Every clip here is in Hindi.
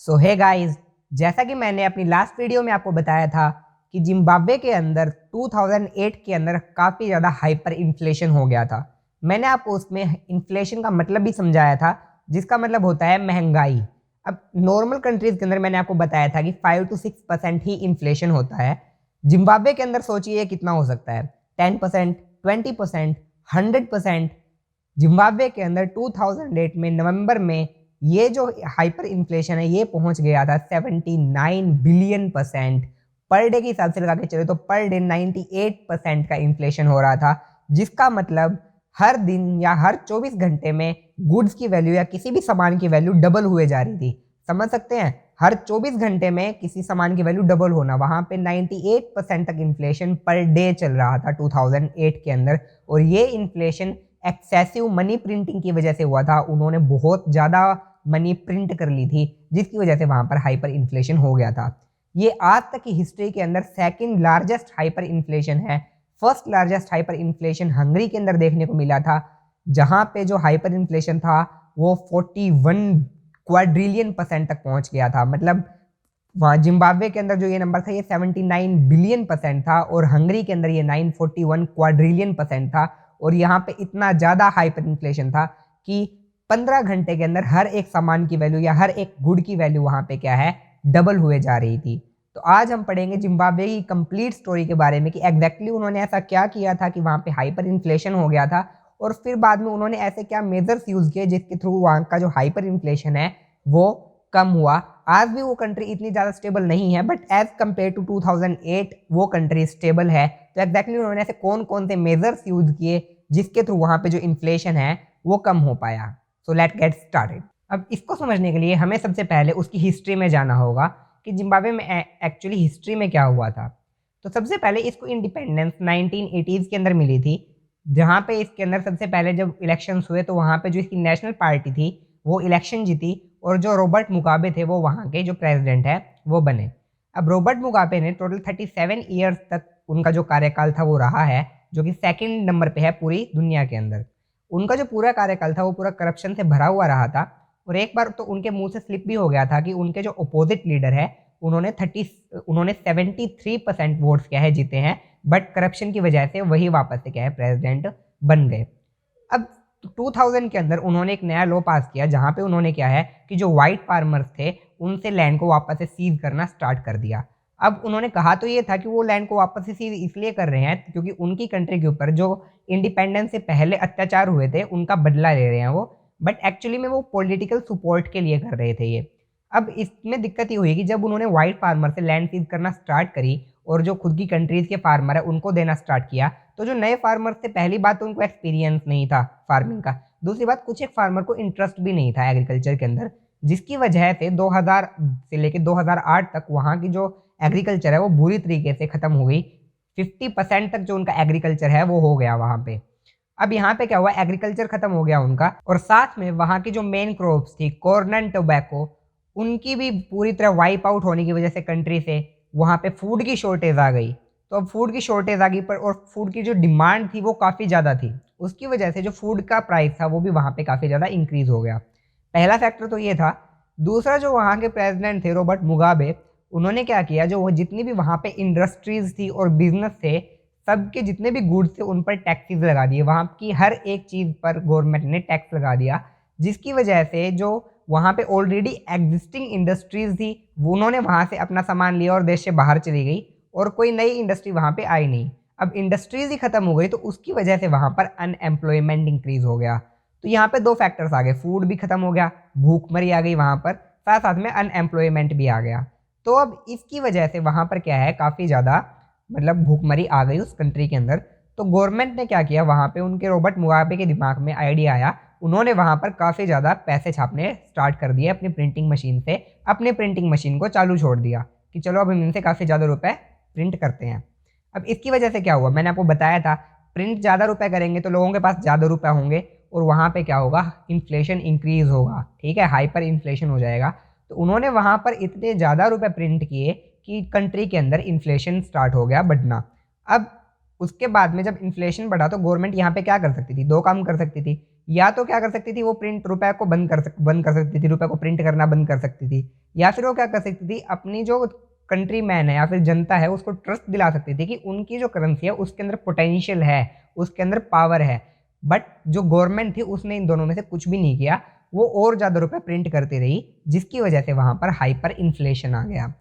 सो हे गाइस, जैसा कि मैंने अपनी लास्ट वीडियो में आपको बताया था कि जिम्बाब्वे के अंदर 2008 के अंदर काफ़ी ज़्यादा हाइपर इन्फ्लेशन हो गया था। मैंने आपको उसमें इन्फ्लेशन का मतलब भी समझाया था, जिसका मतलब होता है महंगाई। अब नॉर्मल कंट्रीज़ के अंदर मैंने आपको बताया था कि 5 to 6% ही इन्फ्लेशन होता है। जिम्बाब्वे के अंदर सोचिए कितना हो सकता है, 10%, 20%, 100%। जिम्बाब्वे के अंदर 2008 में नवंबर में ये जो हाइपर इन्फ्लेशन है ये पहुंच गया था 79 बिलियन परसेंट। पर डे के हिसाब से लगा के चले तो पर डे 98% का इन्फ्लेशन हो रहा था, जिसका मतलब हर दिन या हर 24 घंटे में गुड्स की वैल्यू या किसी भी सामान की वैल्यू डबल हुए जा रही थी। समझ सकते हैं, हर 24 घंटे में किसी सामान की वैल्यू डबल होना। वहां पे 98% तक इन्फ्लेशन पर डे चल रहा था 2008 के अंदर। और ये इन्फ्लेशन एक्सेसिव मनी प्रिंटिंग की वजह से हुआ था। उन्होंने बहुत ज़्यादा मनी प्रिंट कर ली थी, जिसकी वजह से वहां पर हाइपर इन्फ्लेशन हो गया था। ये आज तक की हिस्ट्री के अंदर सेकंड लार्जेस्ट हाइपर इन्फ्लेशन है। First largest hyper inflation Hungary के अंदर देखने को मिला था, जहां पे जो हाइपर इन्फ्लेशन था वो 41 क्वाड्रिलियन परसेंट तक पहुंच गया था। मतलब वहाँ जिम्बाब्वे के अंदर जो ये नंबर था ये 79 बिलियन परसेंट था और हंगरी के अंदर ये 941 क्वाड्रिलियन परसेंट था। और यहाँ पे इतना ज़्यादा हाइपर इन्फ्लेशन था कि 15 घंटे के अंदर हर एक सामान की वैल्यू या हर एक गुड की वैल्यू वहाँ पे क्या है, डबल हुए जा रही थी। तो आज हम पढ़ेंगे जिम्बाब्वे की कंप्लीट स्टोरी के बारे में कि एग्जैक्टली उन्होंने ऐसा क्या किया था कि वहाँ पे हाइपर इन्फ्लेशन हो गया था, और फिर बाद में उन्होंने ऐसे क्या मेजर्स यूज़ किए जिसके थ्रू वहाँ का जो हाइपर इन्फ्लेशन है वो कम हुआ। आज भी वो कंट्री इतनी ज़्यादा स्टेबल नहीं है, बट एज कम्पेयर टू 2008 वो कंट्री स्टेबल है। तो एग्जैक्टली उन्होंने ऐसे कौन कौन से मेजर्स यूज किए जिसके थ्रू वहाँ पे जो इन्फ्लेशन है वो कम हो पाया। So let get started. अब इसको समझने के लिए हमें सबसे पहले उसकी हिस्ट्री में जाना होगा कि जिम्बाब्वे में एक्चुअली हिस्ट्री में क्या हुआ था। तो सबसे पहले इसको इंडिपेंडेंस 1980s के अंदर मिली थी, जहाँ पे इसके अंदर सबसे पहले जब इलेक्शंस हुए तो वहाँ पे जो इसकी नेशनल पार्टी थी वो इलेक्शन जीती और जो रॉबर्ट मुगाबे थे वो वहाँ के जो प्रेसिडेंट है वो बने। अब रॉबर्ट मुगाबे ने टोटल 37 ईयर्स तक उनका जो कार्यकाल था वो रहा है, जो कि सेकंड नंबर पे है पूरी दुनिया के अंदर। उनका जो पूरा कार्यकाल था वो पूरा करप्शन से भरा हुआ रहा था। और एक बार तो उनके मुंह से स्लिप भी हो गया था कि उनके जो अपोजिट लीडर है उन्होंने 73% वोट्स क्या है जीते हैं, बट करप्शन की वजह से वही वापस से क्या है प्रेसिडेंट बन गए। अब 2000 के अंदर उन्होंने एक नया लॉ पास किया जहां पे उन्होंने क्या है कि जो वाइट फार्मर्स थे उनसे लैंड को वापस से सीज करना स्टार्ट कर दिया। अब उन्होंने कहा तो ये था कि वो लैंड को वापस से सीज इसलिए कर रहे हैं क्योंकि उनकी कंट्री के ऊपर जो इंडिपेंडेंस से पहले अत्याचार हुए थे उनका बदला ले रहे हैं वो, बट एक्चुअली में वो पॉलिटिकल सपोर्ट के लिए कर रहे थे ये। अब इसमें दिक्कत ये हुई कि जब उन्होंने वाइट फार्मर से लैंड सीज करना स्टार्ट करी और जो खुद की कंट्रीज के फार्मर है उनको देना स्टार्ट किया, तो जो नए फार्मर थे पहली बात तो उनको एक्सपीरियंस नहीं था फार्मिंग का, दूसरी बात कुछ एक फार्मर को इंटरेस्ट भी नहीं था एग्रीकल्चर के अंदर, जिसकी वजह से 2000 से लेकर 2008 तक वहाँ की जो एग्रीकल्चर है वो बुरी तरीके से खत्म हो गई। 50% तक जो उनका एग्रीकल्चर है वो हो गया वहाँ पे। अब यहाँ पे क्या हुआ, एग्रीकल्चर खत्म हो गया उनका, और साथ में वहाँ की जो मेन क्रॉप्स थी कॉर्न एंड टोबैको, उनकी भी पूरी तरह वाइप आउट होने की वजह से कंट्री से वहाँ पे फूड की शॉर्टेज आ गई। तो अब फूड की शॉर्टेज आ गई पर, और फूड की जो डिमांड थी वो काफ़ी ज़्यादा थी, उसकी वजह से जो फूड का प्राइस था वो भी वहाँ पे काफ़ी ज़्यादा इंक्रीज हो गया। पहला फैक्टर तो ये था। दूसरा, जो वहाँ के प्रेसिडेंट थे रॉबर्ट मुगाबे, उन्होंने क्या किया, जो वो जितनी भी वहाँ पे इंडस्ट्रीज थी और बिजनेस थे सबके जितने भी गुड्स थे उन पर टैक्सेस लगा दिए। वहाँ की हर एक चीज़ पर गवर्नमेंट ने टैक्स लगा दिया, जिसकी वजह से जो वहाँ पे ऑलरेडी एग्जिस्टिंग इंडस्ट्रीज थी वो उन्होंने वहाँ से अपना सामान लिया और देश से बाहर चली गई और कोई नई इंडस्ट्री वहाँ पे आई नहीं। अब इंडस्ट्रीज ही खत्म हो गई तो उसकी वजह से वहाँ पर अनएम्प्लॉयमेंट इंक्रीज हो गया। तो यहाँ पे दो फैक्टर्स आ गए, फूड भी खत्म हो गया, भूखमरी आ गई वहाँ पर, साथ साथ में अनएम्प्लॉयमेंट भी आ गया। तो अब इसकी वजह से वहाँ पर क्या है, काफ़ी ज़्यादा मतलब भूखमरी आ गई उस कंट्री के अंदर। तो गवर्नमेंट ने क्या किया, वहाँ पे उनके रॉबर्ट मुगाबे के दिमाग में आइडिया आया, उन्होंने वहाँ पर काफ़ी ज़्यादा पैसे छापने स्टार्ट कर दिए अपनी प्रिंटिंग मशीन से। अपनी प्रिंटिंग मशीन को चालू छोड़ दिया कि चलो अब हम इनसे काफ़ी ज़्यादा रुपए प्रिंट करते हैं। अब इसकी वजह से क्या हुआ, मैंने आपको बताया था प्रिंट ज़्यादा रुपए करेंगे तो लोगों के पास ज़्यादा रुपए होंगे और वहाँ पे क्या होगा, इन्फ्लेशन इंक्रीज होगा, ठीक है, हाइपर इन्फ्लेशन हो जाएगा। तो उन्होंने वहाँ पर इतने ज़्यादा रुपए प्रिंट किए कि कंट्री के अंदर इन्फ्लेशन स्टार्ट हो गया बढ़ना। अब उसके बाद में जब इन्फ्लेशन बढ़ा तो गवर्नमेंट यहाँ पे क्या कर सकती थी, दो काम कर सकती थी, या तो क्या कर सकती थी, वो प्रिंट रुपए को बंद कर सकती थी, रुपए को प्रिंट करना बंद कर सकती थी, या फिर वो क्या कर सकती थी, अपनी जो कंट्री मैन है या फिर जनता है उसको ट्रस्ट दिला सकती थी कि उनकी जो करेंसी है उसके अंदर पोटेंशियल है, उसके अंदर पावर है। बट जो गवर्नमेंट थी उसने इन दोनों में से कुछ भी नहीं किया, वो और ज़्यादा रुपए प्रिंट करती रही, जिसकी वजह से वहाँ पर हाइपर इन्फ्लेशन आ गया।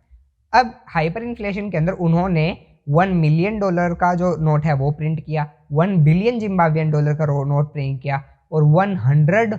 अब हाइपर इन्फ्लेशन के अंदर उन्होंने $1 मिलियन का जो नोट है वो प्रिंट किया, $1 बिलियन जिम्बाब्वियन डॉलर का नोट प्रिंट किया, और 100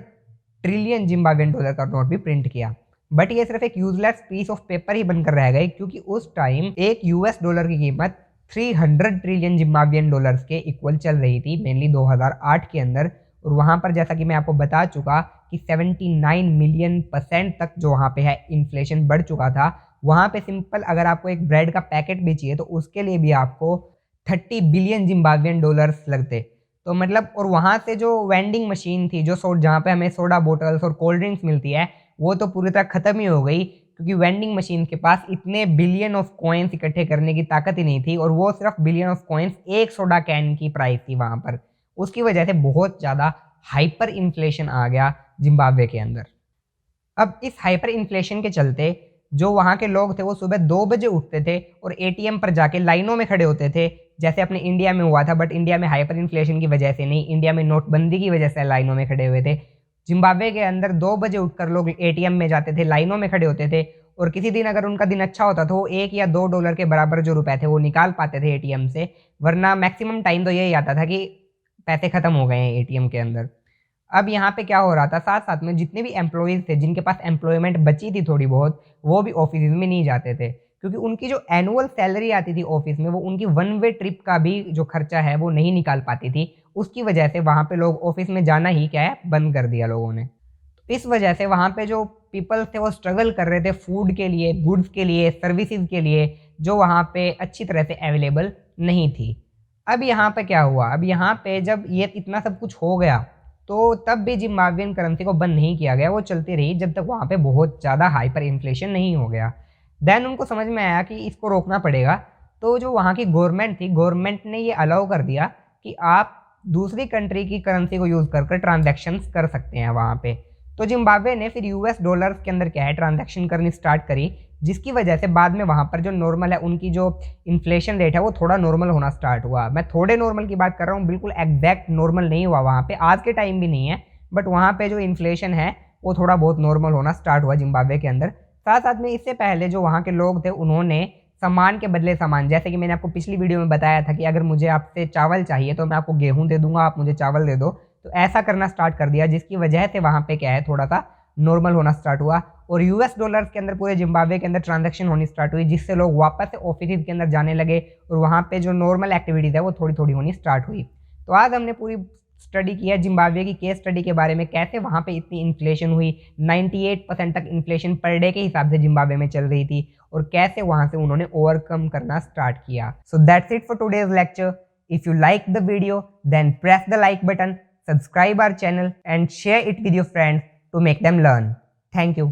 ट्रिलियन जिम्बाब्वियन डॉलर का नोट भी प्रिंट किया। बट ये सिर्फ एक यूजलेस पीस ऑफ पेपर ही बनकर रह गए, क्योंकि उस टाइम एक यूएस डॉलर की कीमत 300 ट्रिलियन जिम्बाब्वियन डॉलर्स के इक्वल चल रही थी, मेनली 2008 के अंदर। और वहाँ पर जैसा कि मैं आपको बता चुका कि 79 मिलियन % तक जो वहाँ पे है इन्फ्लेशन बढ़ चुका था। वहाँ पे सिंपल अगर आपको एक ब्रेड का पैकेट भी चाहिए तो उसके लिए भी आपको 30 बिलियन जिम्बाब्वियन डॉलर्स लगते। तो मतलब, और वहाँ से जो वेंडिंग मशीन थी, जो जहाँ पे हमें सोडा बोटल्स और कोल्ड ड्रिंक्स मिलती है, वो तो पूरी तरह ख़त्म ही हो गई, क्योंकि वेंडिंग मशीन के पास इतने बिलियन ऑफ कॉइन्स इकट्ठे करने की ताकत ही नहीं थी, और वो सिर्फ बिलियन ऑफ कॉइन्स एक सोडा कैन की प्राइस थी वहाँ पर। उसकी वजह से बहुत ज़्यादा हाइपर इन्फ्लेशन आ गया जिम्बाब्वे के अंदर। अब इस हाइपर इन्फ्लेशन के चलते जो वहाँ के लोग थे वो सुबह 2 बजे उठते थे और एटीएम पर जाके लाइनों में खड़े होते थे, जैसे अपने इंडिया में हुआ था। बट इंडिया में हाइपर इन्फ्लेशन की वजह से नहीं, इंडिया में नोटबंदी की वजह से लाइनों में खड़े हुए थे। जिम्बाब्वे के अंदर 2 बजे उठकर लोग एटीएम में जाते थे, लाइनों में खड़े होते थे, और किसी दिन अगर उनका दिन अच्छा होता तो वो $1 या $2 के बराबर जो रुपए थे वो निकाल पाते थे एटीएम से, वरना मैक्सिमम टाइम तो यही आता था कि पैसे खत्म हो गए हैं एटीएम के अंदर। अब यहाँ पे क्या हो रहा था, साथ साथ में जितने भी एम्प्लॉयज़ थे जिनके पास एम्प्लॉयमेंट बची थी थोड़ी बहुत, वो भी ऑफिस में नहीं जाते थे, क्योंकि उनकी जो एनुअल सैलरी आती थी ऑफिस में, वो उनकी 1 वे ट्रिप का भी जो खर्चा है वो नहीं निकाल पाती थी। उसकी वजह से वहाँ पे लोग ऑफिस में जाना ही क्या है, बंद कर दिया लोगों ने। तो इस वजह से वहाँ पे जो पीपल थे वो स्ट्रगल कर रहे थे फूड के लिए, गुड्स के लिए, सर्विसेज के लिए, जो वहाँ पे अच्छी तरह से अवेलेबल नहीं थी। अब यहाँ पे क्या हुआ, अब यहाँ पे जब ये इतना सब कुछ हो गया तो तब भी जिम्बाब्वियन करेंसी को बंद नहीं किया गया, वो चलती रही जब तक वहाँ पे बहुत ज़्यादा हाइपर इन्फ्लेशन नहीं हो गया। देन उनको समझ में आया कि इसको रोकना पड़ेगा, तो जो वहाँ की गवर्नमेंट थी, गवर्नमेंट ने ये अलाउ कर दिया कि आप दूसरी कंट्री की करेंसी को यूज़ कर ट्रांजेक्शन्स कर सकते हैं वहाँ पे। तो जिम्बाब्वे ने फिर यूएस डॉलर्स के अंदर क्या है, ट्रांजैक्शन करनी स्टार्ट करी, जिसकी वजह से बाद में वहाँ पर जो नॉर्मल है, उनकी जो इन्फ्लेशन रेट है वो थोड़ा नॉर्मल होना स्टार्ट हुआ। मैं थोड़े नॉर्मल की बात कर रहा हूँ, बिल्कुल एग्जैक्ट नॉर्मल नहीं हुआ वहाँ पे, आज के टाइम भी नहीं है, बट वहाँ पे जो इन्फ्लेशन है वो थोड़ा बहुत नॉर्मल होना स्टार्ट हुआ जिम्बाब्वे के अंदर। साथ साथ में इससे पहले जो वहाँ के लोग थे उन्होंने सामान के बदले सामान, जैसे कि मैंने आपको पिछली वीडियो में बताया था कि अगर मुझे आपसे चावल चाहिए तो मैं आपको गेहूँ दे दूंगा, आप मुझे चावल दे दो, तो ऐसा करना स्टार्ट कर दिया, जिसकी वजह से वहाँ पे क्या है, थोड़ा सा नॉर्मल होना स्टार्ट हुआ, और यूएस डॉलर्स के अंदर पूरे जिम्बाब्वे के अंदर ट्रांजैक्शन होनी स्टार्ट हुई, जिससे लोग वापस से ऑफिस के अंदर जाने लगे और वहाँ पे जो नॉर्मल एक्टिविटीज़ है वो थोड़ी थोड़ी होनी स्टार्ट हुई। तो आज हमने पूरी स्टडी की है जिम्बाब्वे की केस स्टडी के बारे में, कैसे वहाँ पे इतनी इन्फ्लेशन हुई, 98% तक इन्फ्लेशन पर डे के हिसाब से जिम्बाब्वे में चल रही थी, और कैसे वहाँ से उन्होंने ओवरकम करना स्टार्ट किया। So that's it for today's lecture. If you like the video then press the like button, subscribe our channel and share it with your friends to make them learn. Thank you.